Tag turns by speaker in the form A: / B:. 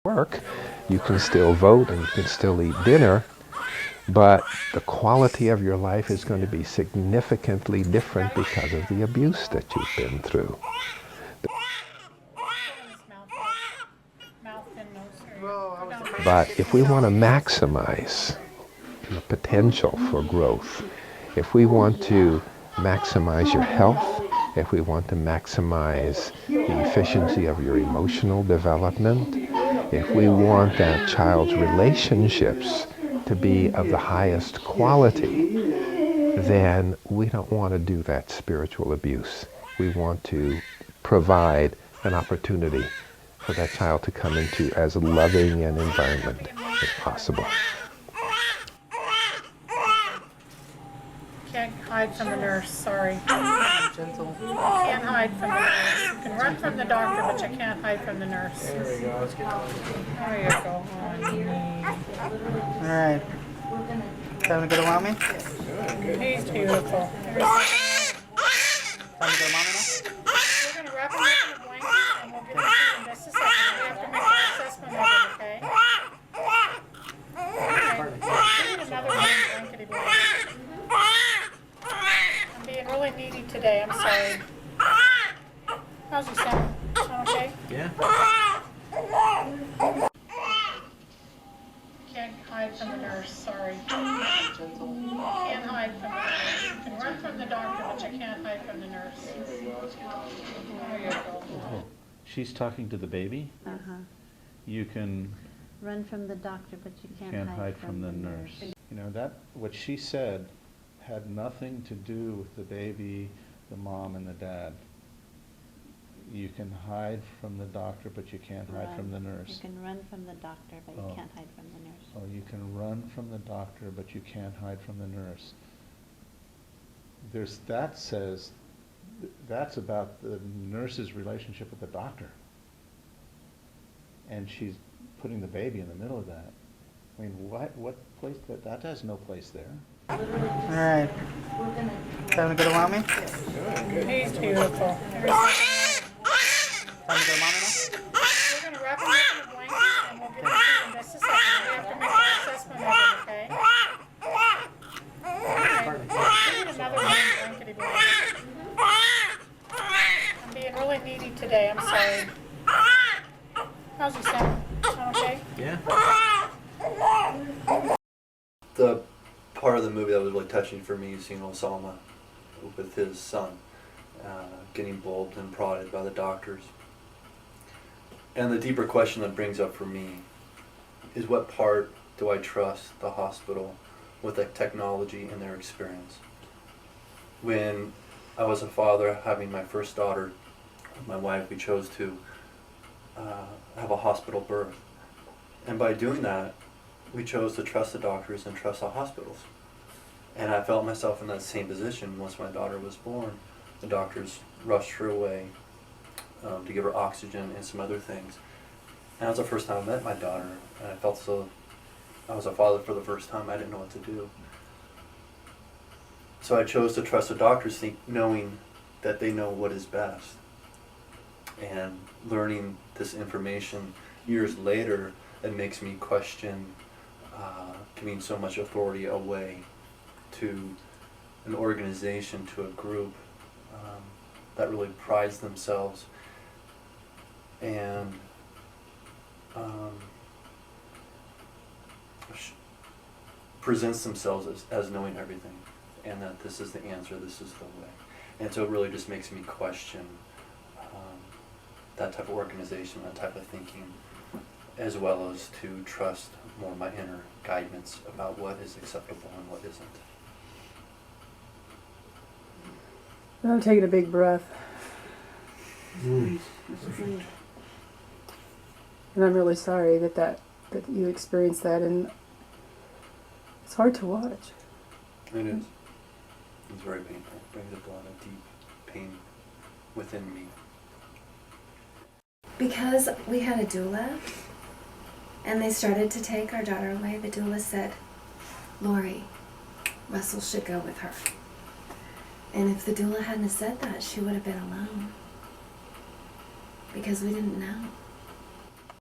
A: work, you can still vote and you can still eat dinner, but the quality of your life is going to be significantly different because of the abuse that you've been through. But if we want to maximize the potential for growth, if we want to maximize your health, if we want to maximize the efficiency of your emotional development, if we want that child's relationships to be of the highest quality, then we don't want to do that spiritual abuse. We want to provide an opportunity for that child to come into as loving an environment as possible.
B: Can't hide from the nurse, sorry. Gentle. Can't hide from the nurse. You can run from the doctor, but you can't hide from the nurse.
C: There we go. Let's get
B: There you go, honey.
C: Alright. Time to go to mommy?
B: He's beautiful.
C: Time to go to mommy now?
B: We're going to wrap him up in a blanket and we'll get him to you in just a second. We have to make an assessment of it, okay? Alright. We need another one blankety blanket. I'm being really needy today, I'm sorry. How's he sound? Sound okay?
C: Yeah.
B: Can't hide from the nurse, sorry. Gentle. Can't hide from the nurse. You can run from the doctor, but you can't hide from the nurse. There you go.
D: She's talking to the baby. You can
E: Run from the doctor, but you
D: can't hide from the nurse. You know, that what she said had nothing to do with the baby, the mom, and the dad. You can hide from the doctor, but you can't hide from the nurse.
E: You can run from the doctor, but you can't hide from the nurse.
D: Oh, you can run from the doctor, but you can't hide from the nurse. That says, that's about the nurse's relationship with the doctor. And she's putting the baby in the middle of that. I mean, what place, that has no place there.
C: Alright. Time to go to mommy?
B: He's beautiful.
C: Time to go to mommy now?
B: We're going to wrap him up in a blanket and we'll get him to you in just a second. We have to make an assessment of it, okay? Alright. We need another one blankety blanket. I'm being really needy today, I'm sorry. How's he sound? Sound okay?
C: Yeah.
F: The part of the movie that was really touching for me is seeing Osama with his son getting bulbed and prodded by the doctors. And the deeper question that brings up for me is, what part do I trust the hospital with the technology and their experience? When I was a father having my first daughter, my wife, we chose to have a hospital birth. And by doing that, we chose to trust the doctors and trust the hospitals. And I felt myself in that same position once my daughter was born. The doctors rushed her away to give her oxygen and some other things. And that was the first time I met my daughter, and I felt so, I was a father for the first time. I didn't know what to do. So I chose to trust the doctors, knowing that they know what is best. And learning this information years later, it makes me question giving so much authority away to an organization, to a group that really prides themselves and presents themselves as knowing everything, and that this is the answer, this is the way. And so it really just makes me question that type of organization, that type of thinking, as well as to trust more my inner guidance about what is acceptable and what isn't.
G: I'm taking a big breath. And I'm really sorry that you experienced that, and it's hard to watch.
F: It is. It's very painful. It brings up a lot of deep pain within me.
H: Because we had a doula, and they started to take our daughter away, the doula said, "Lori, Russell should go with her." And if the doula hadn't said that, she would have been alone. Because we didn't know.